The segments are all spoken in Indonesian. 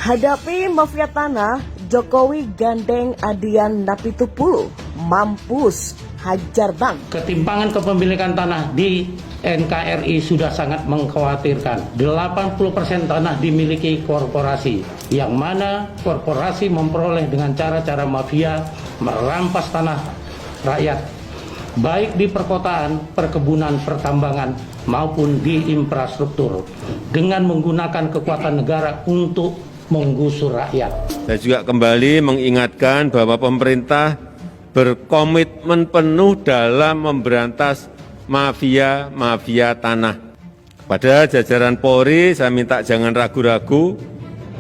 Hadapi mafia tanah, Jokowi gandeng Adian Napitupulu, mampus hajar bang. Ketimpangan kepemilikan tanah di NKRI sudah sangat mengkhawatirkan. 80% tanah dimiliki korporasi, yang mana korporasi memperoleh dengan cara-cara mafia merampas tanah rakyat, baik di perkotaan, perkebunan, pertambangan, maupun di infrastruktur, dengan menggunakan kekuatan negara untuk menggusur rakyat. Saya juga kembali mengingatkan bahwa pemerintah berkomitmen penuh dalam memberantas mafia tanah. Kepada jajaran Polri, saya minta jangan ragu-ragu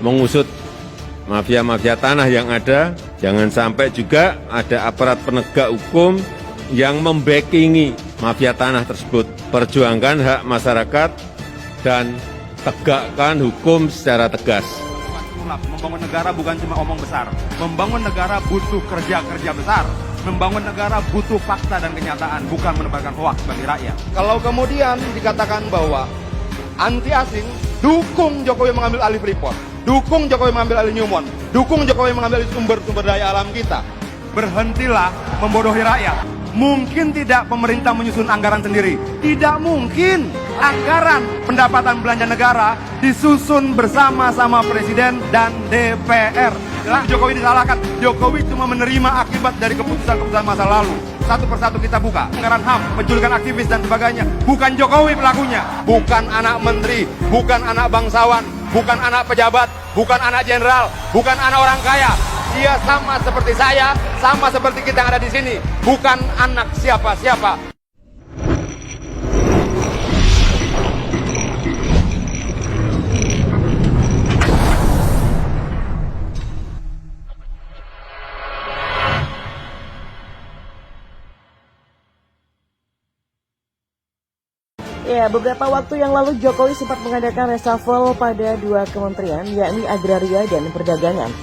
mengusut mafia tanah yang ada. Jangan sampai juga ada aparat penegak hukum yang membackingi mafia tanah tersebut. Perjuangkan hak masyarakat dan tegakkan hukum secara tegas. Membangun negara bukan cuma omong besar. Membangun negara butuh kerja besar. Membangun negara butuh fakta dan kenyataan, bukan menebarkan hoaks bagi rakyat. Kalau kemudian dikatakan bahwa anti asing, dukung Jokowi mengambil alih Freeport, dukung Jokowi mengambil alih Newmont, dukung Jokowi mengambil alih sumber daya alam kita, berhentilah membodohi rakyat. Mungkin tidak pemerintah menyusun anggaran sendiri. Tidak mungkin anggaran pendapatan belanja negara disusun bersama-sama Presiden dan DPR. Jokowi disalahkan. Jokowi cuma menerima akibat dari keputusan-keputusan masa lalu. Satu persatu kita buka. Anggaran HAM, penculikan aktivis dan sebagainya. Bukan Jokowi pelakunya. Bukan anak menteri, bukan anak bangsawan, bukan anak pejabat, bukan anak jenderal, bukan anak orang kaya. Dia sama seperti saya, sama seperti kita yang ada di sini. Bukan anak siapa-siapa. Ya, beberapa waktu yang lalu Jokowi sempat mengadakan reshuffle pada dua kementerian, yakni Agraria dan Perdagangan.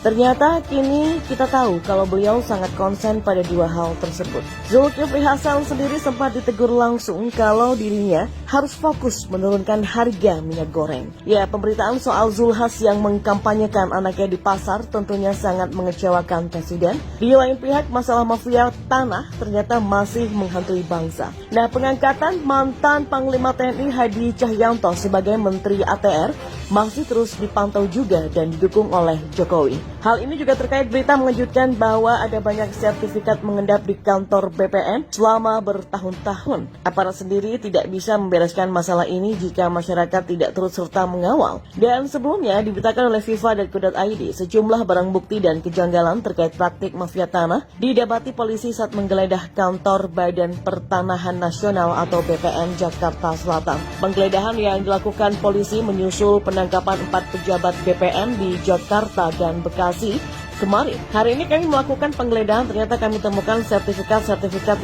Ternyata kini kita tahu kalau beliau sangat konsen pada dua hal tersebut. Zulkifli Hasan sendiri sempat ditegur langsung kalau dirinya harus fokus menurunkan harga minyak goreng. Ya, pemberitaan soal Zulhas yang mengkampanyekan anaknya di pasar tentunya sangat mengecewakan Presiden. Di lain pihak, masalah mafia tanah ternyata masih menghantui bangsa. Nah, pengangkatan mantan Panglima TNI Hadi Cahyanto sebagai Menteri ATR masih terus dipantau juga dan didukung oleh Jokowi. Hal ini juga terkait berita mengejutkan bahwa ada banyak sertifikat mengendap di kantor BPN selama bertahun-tahun. Aparat sendiri tidak bisa membereskan masalah ini jika masyarakat tidak turut serta mengawal. Dan sebelumnya diberitakan oleh FIFA dan Co.id, sejumlah barang bukti dan kejanggalan terkait praktik mafia tanah didapati polisi saat menggeledah kantor Badan Pertanahan Nasional atau BPN Jakarta Selatan. Penggeledahan yang dilakukan polisi menyusul penangkapan 4 pejabat BPN di Jakarta dan Bekasi kemarin. Hari ini kami melakukan penggeledahan, ternyata kami temukan sertifikat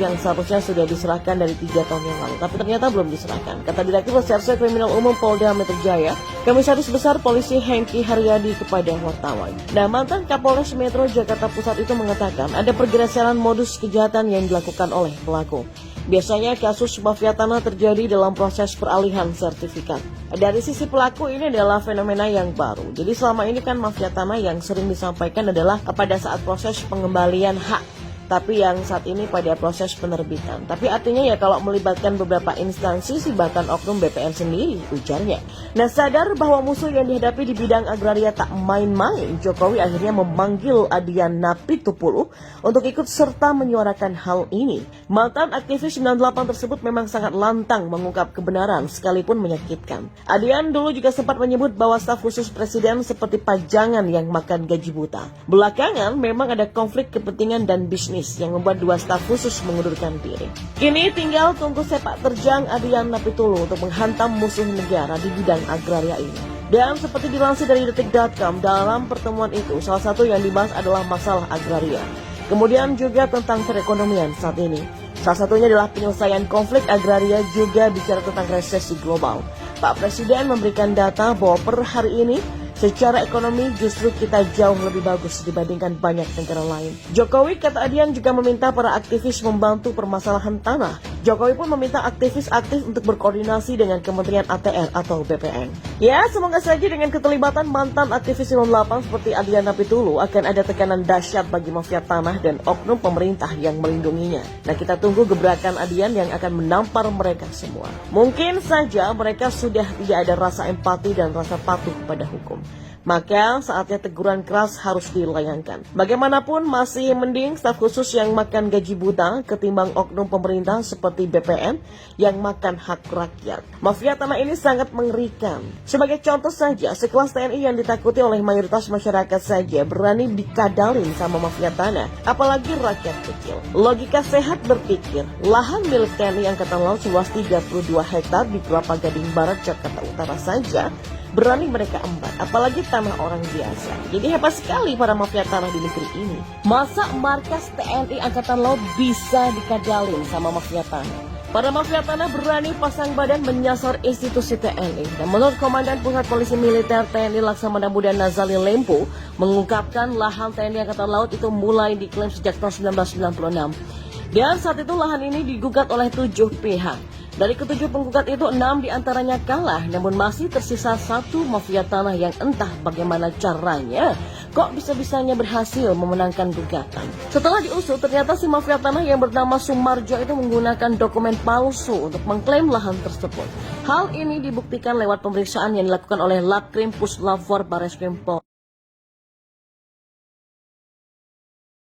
yang seharusnya sudah diserahkan dari 3 tahun yang lalu, tapi ternyata belum diserahkan. Kata Direktur Reserse Kriminal Umum Polda Metro Jaya, Komisaris Besar Polisi Hengki Haryadi kepada wartawan. Nah, mantan Kapolres Metro Jakarta Pusat itu mengatakan ada pergeseran modus kejahatan yang dilakukan oleh pelaku. Biasanya kasus mafia tanah terjadi dalam proses peralihan sertifikat. Dari sisi pelaku ini adalah fenomena yang baru. Jadi selama ini kan mafia tanah yang sering disampaikan adalah pada saat proses pengembalian hak. Tapi yang saat ini pada proses penerbitan. Tapi artinya ya kalau melibatkan beberapa instansi sih bahkan oknum BPN sendiri, ujarnya. Nah, sadar bahwa musuh yang dihadapi di bidang agraria tak main-main, Jokowi akhirnya memanggil Adian Napitupulu untuk ikut serta menyuarakan hal ini. Mantan aktivis 98 tersebut memang sangat lantang mengungkap kebenaran sekalipun menyakitkan. Adian dulu juga sempat menyebut bahwa staf khusus presiden seperti pajangan yang makan gaji buta. Belakangan memang ada konflik kepentingan dan bisnis yang membuat 2 staf khusus mengundurkan diri. Kini tinggal tunggu sepak terjang Adian Napitupulu untuk menghantam musuh negara di bidang agraria ini. Dan seperti dilansir dari detik.com, dalam pertemuan itu salah satu yang dibahas adalah masalah agraria. Kemudian juga tentang perekonomian saat ini. Salah satunya adalah penyelesaian konflik agraria, juga bicara tentang resesi global. Pak Presiden memberikan data bahwa per hari ini secara ekonomi justru kita jauh lebih bagus dibandingkan banyak negara lain. Jokowi, kata Adian, juga meminta para aktivis membantu permasalahan tanah. Jokowi pun meminta aktivis aktif untuk berkoordinasi dengan Kementerian ATR atau BPN. Ya, semoga saja dengan keterlibatan mantan aktivis 08 seperti Adriana Pitulu akan ada tekanan dahsyat bagi mafia tanah dan oknum pemerintah yang melindunginya. Nah, kita tunggu gebrakan Adian yang akan menampar mereka semua. Mungkin saja mereka sudah tidak ada rasa empati dan rasa patuh pada hukum. Maka saatnya teguran keras harus dilayangkan. Bagaimanapun masih mending staf khusus yang makan gaji buta ketimbang oknum pemerintah seperti BPN yang makan hak rakyat. Mafia tanah ini sangat mengerikan. Sebagai contoh saja, sekelas TNI yang ditakuti oleh mayoritas masyarakat saja berani dikadalin sama mafia tanah, apalagi rakyat kecil. Logika sehat berpikir, lahan milik TNI Angkatan Laut seluas 32 hektar di Kelapa Gading Barat, Jakarta Utara saja berani mereka embat, apalagi tanah orang biasa. Jadi hebat sekali para mafia tanah di negeri ini. Masa markas TNI Angkatan Laut bisa dikadalin sama mafia tanah? Para mafia tanah berani pasang badan menyasar institusi TNI. Dan menurut Komandan Pusat Polisi Militer TNI Laksamana Muda Nazali Lempo, mengungkapkan lahan TNI Angkatan Laut itu mulai diklaim sejak tahun 1996. Dan saat itu lahan ini digugat oleh 7 pihak. Dari ke-7 penggugat itu 6 diantaranya kalah, namun masih tersisa 1 mafia tanah yang entah bagaimana caranya kok bisa-bisanya berhasil memenangkan gugatan. Setelah diusut, ternyata si mafia tanah yang bernama Sumarjo itu menggunakan dokumen palsu untuk mengklaim lahan tersebut. Hal ini dibuktikan lewat pemeriksaan yang dilakukan oleh Latkrim Puslap 4 Barreskrim Polri.